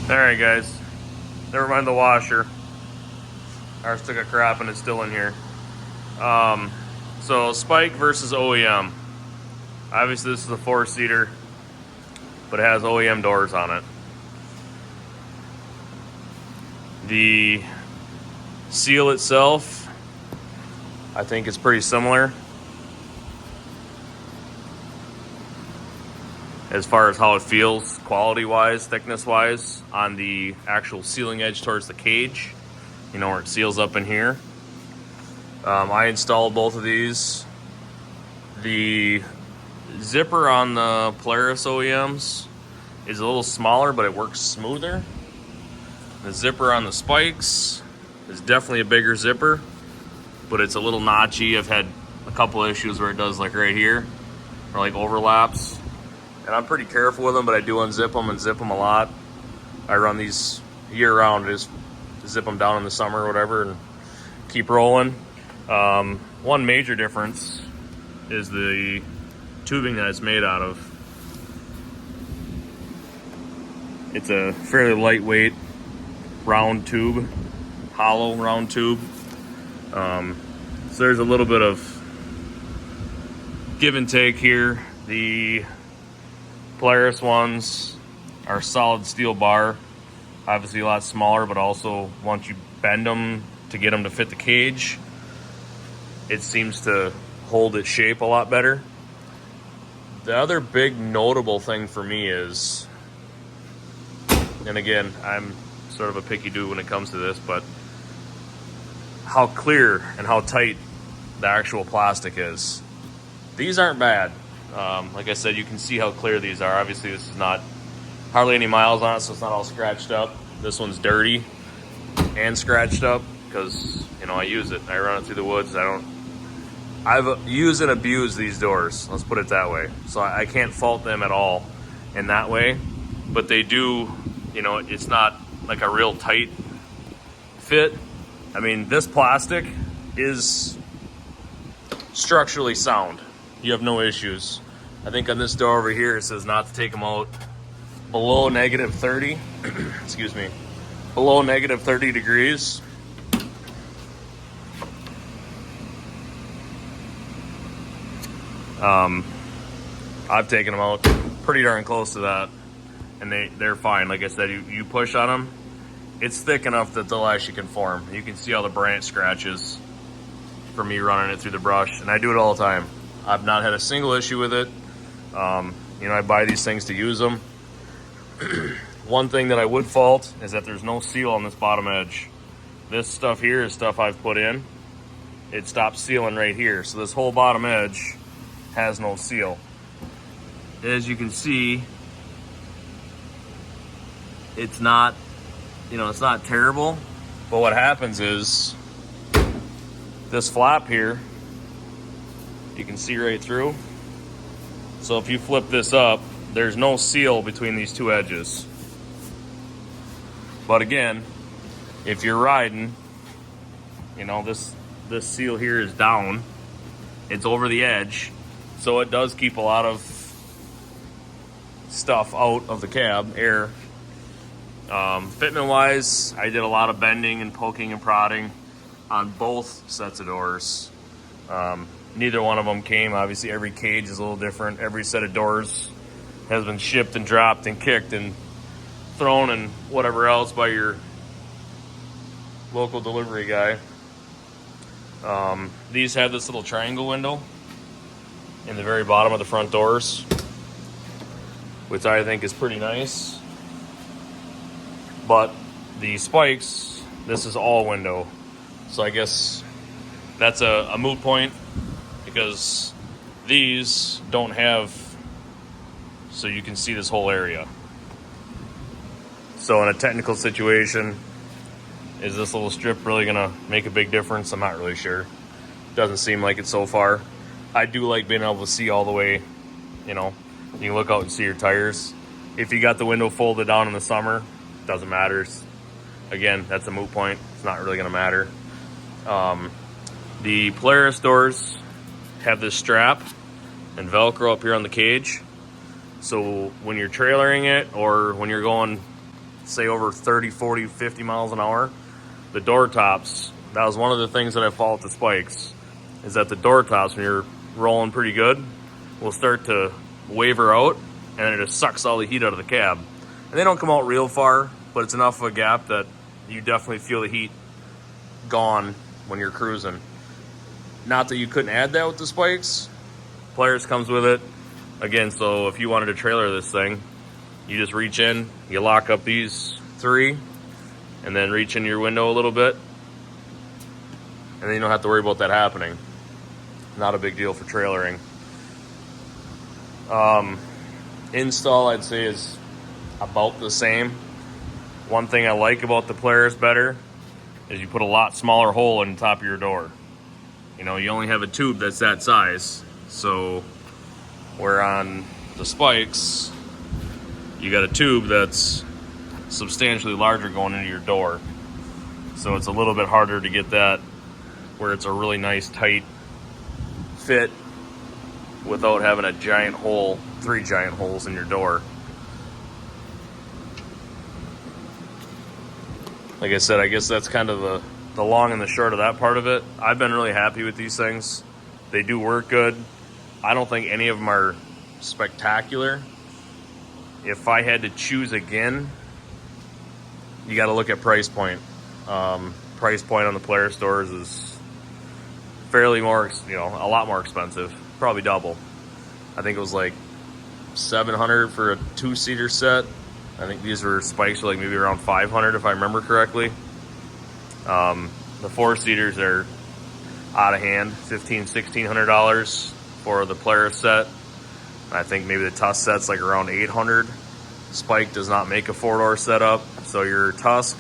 Alright guys, never mind the washer. Ours took a crap and it's still in here. So Spike versus OEM. Obviously this is a 4-seater, but it has OEM doors on it. The seal itself, I think it's pretty similar as far as how it feels quality-wise, thickness-wise, on the actual sealing edge towards the cage, you know, where it seals up in here. I installed both of these. The zipper on the Polaris OEMs is a little smaller, but it works smoother. The zipper on the Spikes is definitely a bigger zipper, but it's a little notchy. I've had a couple issues where it does like right here, or like overlaps. And I'm pretty careful with them, but I do unzip them and zip them a lot. I run these year round, just zip them down in the summer or whatever and keep rolling. One major difference is the tubing that it's made out of. It's a fairly lightweight round tube, hollow round tube. So there's a little bit of give and take here. The Polaris ones are solid steel bar, obviously a lot smaller, but also once you bend them to get them to fit the cage, it seems to hold its shape a lot better. The other big notable thing for me is, and again, I'm sort of a picky dude when it comes to this, but how clear and how tight the actual plastic is. These aren't bad. Like I said, you can see how clear these are. Obviously, this is not hardly any miles on it, so it's not all scratched up. This one's dirty and scratched up because, you know, I use it. I run it through the woods. I've used and abused these doors. Let's put it that way. So I can't fault them at all in that way. But they do, you know, it's not like a real tight fit. I mean, this plastic is structurally sound. You have no issues. I think on this door over here, it says not to take them out below negative 30. Excuse me. Below negative 30 degrees. I've taken them out pretty darn close to that, and they're fine. Like I said, you push on them, it's thick enough that they'll actually conform. You can see all the branch scratches from me running it through the brush, and I do it all the time. I've not had a single issue with it. You know, I buy these things to use them. One thing that I would fault is that there's no seal on this bottom edge. This stuff here is stuff I've put in. It stops sealing right here. So this whole bottom edge has no seal. As you can see, it's not, you know, it's not terrible. But what happens is this flap here, you can see right through. So if you flip this up, there's no seal between these two edges. But again, if you're riding, you know, this seal here is down. It's over the edge. So it does keep a lot of stuff out of the cab, air. Fitment wise, I did a lot of bending and poking and prodding on both sets of doors. Neither one of them came. Obviously, every cage is a little different. Every set of doors has been shipped and dropped and kicked and thrown and whatever else by your local delivery guy. These have this little triangle window in the very bottom of the front doors, which I think is pretty nice. But the Spikes, this is all window. So I guess that's a moot point, because these don't have, so you can see this whole area. So in a technical situation, is this little strip really gonna make a big difference? I'm not really sure. Doesn't seem like it so far. I do like being able to see all the way, you know, you can look out and see your tires. If you got the window folded down in the summer, doesn't matter. Again, that's a moot point. It's not really gonna matter. The Polaris doors have this strap and Velcro up here on the cage. So when you're trailering it, or when you're going say over 30, 40, 50 miles an hour, the door tops, that was one of the things that I fault the spikes, is that the door tops, when you're rolling pretty good, will start to waver out, and it just sucks all the heat out of the cab. And they don't come out real far, but it's enough of a gap that you definitely feel the heat gone when you're cruising. Not that you couldn't add that with the spikes. Polaris comes with it. Again, so if you wanted to trailer this thing, you just reach in, you lock up these 3, and then reach in your window a little bit, and then you don't have to worry about that happening. Not a big deal for trailering. Install, I'd say, is about the same. One thing I like about the Polaris better is you put a lot smaller hole in the top of your door. You know, you only have a tube that's that size. So where on the spikes, you got a tube that's substantially larger going into your door. So it's a little bit harder to get that where it's a really nice tight fit without having a giant hole, 3 giant holes in your door. Like I said, I guess that's kind of the long and the short of that part of it. I've been really happy with these things. They do work good. I don't think any of them are spectacular. If I had to choose again, you got to look at price point. Price point on the Polaris stores is fairly more, a lot more expensive, probably double. I think it was like $700 for a 2-seater set. I think these were spikes were like maybe around $500 if I remember correctly. The 4-seaters are out of hand, $1,500–$1,600 for the Polaris set. I think maybe the Tusk set's like around $800. Spike does not make a 4-door setup, so your Tusk,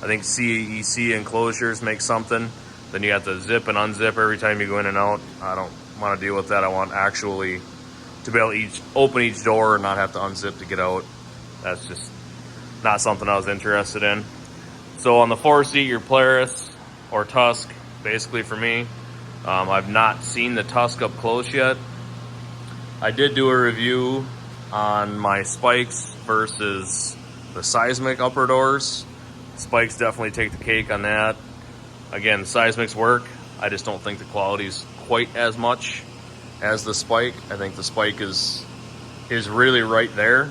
I think CEC enclosures make something. Then you have to zip and unzip every time you go in and out. I don't want to deal with that. I want actually to be able to open each door and not have to unzip to get out. That's just not something I was interested in. So on the 4-seat, your Polaris or Tusk, basically for me, I've not seen the Tusk up close yet. I did do a review on my spikes versus the seismic upper doors. Spikes definitely take the cake on that. Again, seismics work. I just don't think the quality is quite as much as the spike. I think the spike is really right there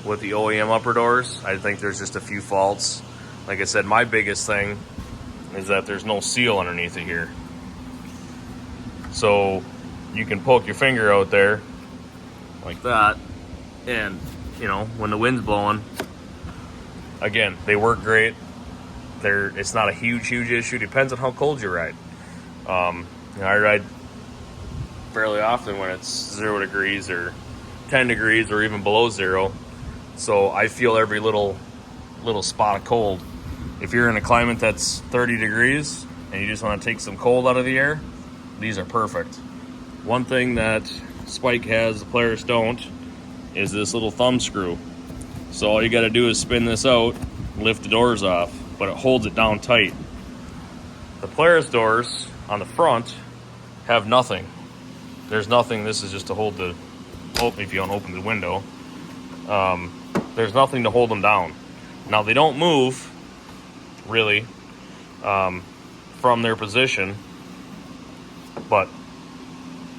with the OEM upper doors. I think there's just a few faults. Like I said, my biggest thing is that there's no seal underneath it here. So you can poke your finger out there like that, and when the wind's blowing, again, they work great. It's not a huge issue. Depends on how cold you ride. I ride fairly often when it's 0 degrees or 10 degrees or even below 0. So I feel every little spot of cold. If you're in a climate that's 30 degrees and you just want to take some cold out of the air, these are perfect. One thing that Spike has, the Polaris don't, is this little thumb screw. So all you got to do is spin this out, lift the doors off, but it holds it down tight. The Polaris doors on the front have nothing. There's nothing. This is just to hold the open if you don't open the window. There's nothing to hold them down. Now they don't move really from their position, but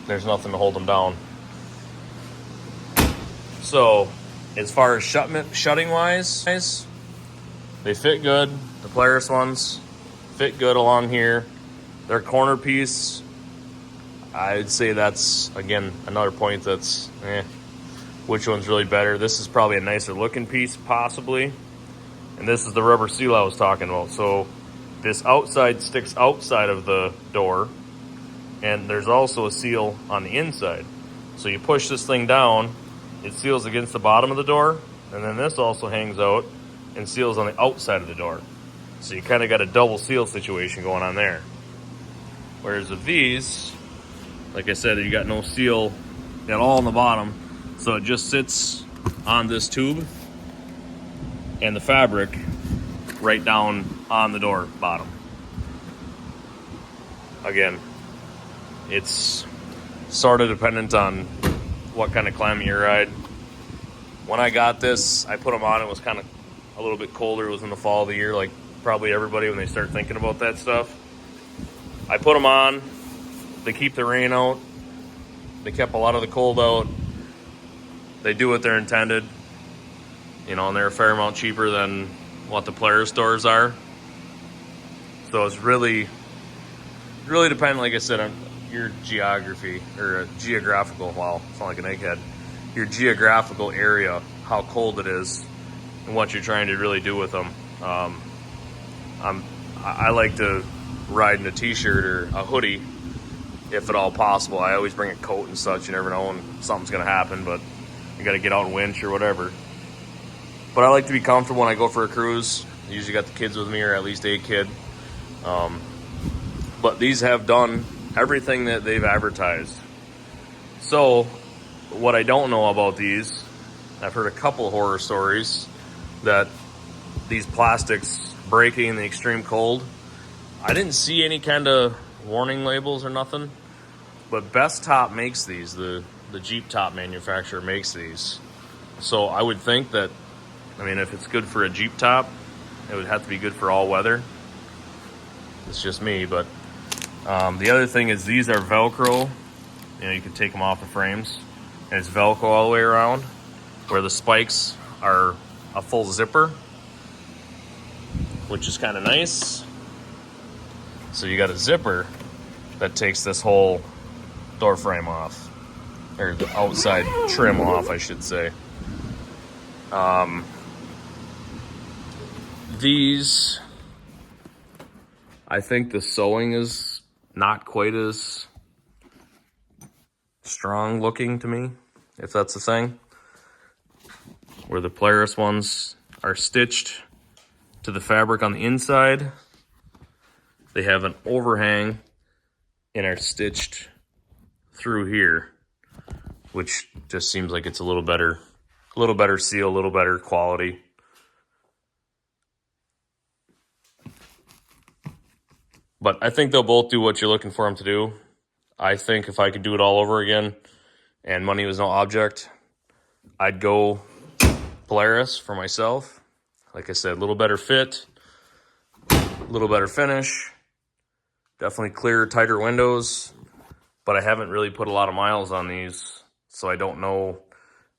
there's nothing to hold them down. So as far as shutting wise, they fit good. The Polaris ones fit good along here. Their corner piece, I'd say that's, again, another point that's, which one's really better? This is probably a nicer looking piece, possibly. And this is the rubber seal I was talking about. So this outside sticks outside of the door, and there's also a seal on the inside. So you push this thing down, it seals against the bottom of the door, and then this also hangs out and seals on the outside of the door. So you kind of got a double seal situation going on there. Whereas with these, like I said, you got no seal at all on the bottom, so it just sits on this tube and the fabric right down on the door bottom. Again, it's sort of dependent on what kind of climate you ride. When I got this, I put them on. It was kind of a little bit colder. It was in the fall of the year, like probably everybody when they start thinking about that stuff. I put them on. They keep the rain out. They kept a lot of the cold out. They do what they're intended. You know, and they're a fair amount cheaper than what the Polaris stores are. So it's really dependent, like I said, on your geography or geographical, wow, sound like an egghead. Your geographical area, how cold it is, and what you're trying to really do with them. I like to ride in a t-shirt or a hoodie, if at all possible. I always bring a coat and such. You never know when something's gonna happen, but you gotta get out and winch or whatever. But I like to be comfortable when I go for a cruise. I usually got the kids with me, or at least a kid. But these have done everything that they've advertised. So what I don't know about these, I've heard a couple horror stories that these plastics breaking in the extreme cold. I didn't see any kind of warning labels or nothing, but Best Top makes these. The Jeep top manufacturer makes these. So I would think that, I mean, if it's good for a Jeep top, it would have to be good for all weather. It's just me, but the other thing is these are Velcro. You know, you can take them off the frames, and it's Velcro all the way around, where the spikes are a full zipper, which is kind of nice. So you got a zipper that takes this whole door frame off, or the outside trim off, I should say. These, I think the sewing is not quite as strong looking to me, if that's the thing. Where the Polaris ones are stitched to the fabric on the inside. They have an overhang and are stitched through here, which just seems like it's a little better seal, a little better quality. But I think they'll both do what you're looking for them to do. I think if I could do it all over again and money was no object, I'd go Polaris for myself. Like I said, a little better fit, a little better finish, definitely clearer, tighter windows, but I haven't really put a lot of miles on these, so I don't know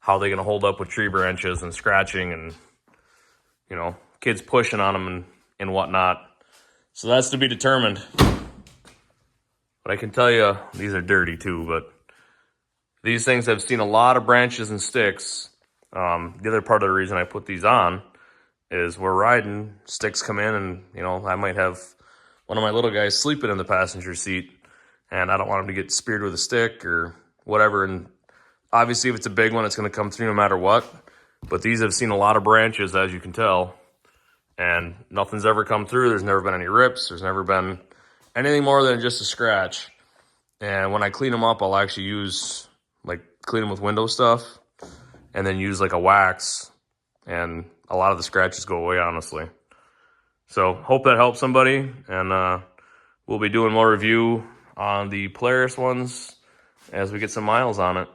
how they're gonna hold up with tree branches and scratching and, you know, kids pushing on them and whatnot. So that's to be determined. But I can tell you, these are dirty too, but these things have seen a lot of branches and sticks. The other part of the reason I put these on is we're riding, sticks come in, and, you know, I might have one of my little guys sleeping in the passenger seat, and I don't want him to get speared with a stick or whatever. And obviously, if it's a big one, it's going to come through no matter what. But these have seen a lot of branches, as you can tell, and nothing's ever come through. There's never been any rips. There's never been anything more than just a scratch. And when I clean them up, I'll actually use, like, clean them with window stuff and then use like a wax, and a lot of the scratches go away, honestly. So hope that helps somebody, and we'll be doing more review on the Polaris ones as we get some miles on it.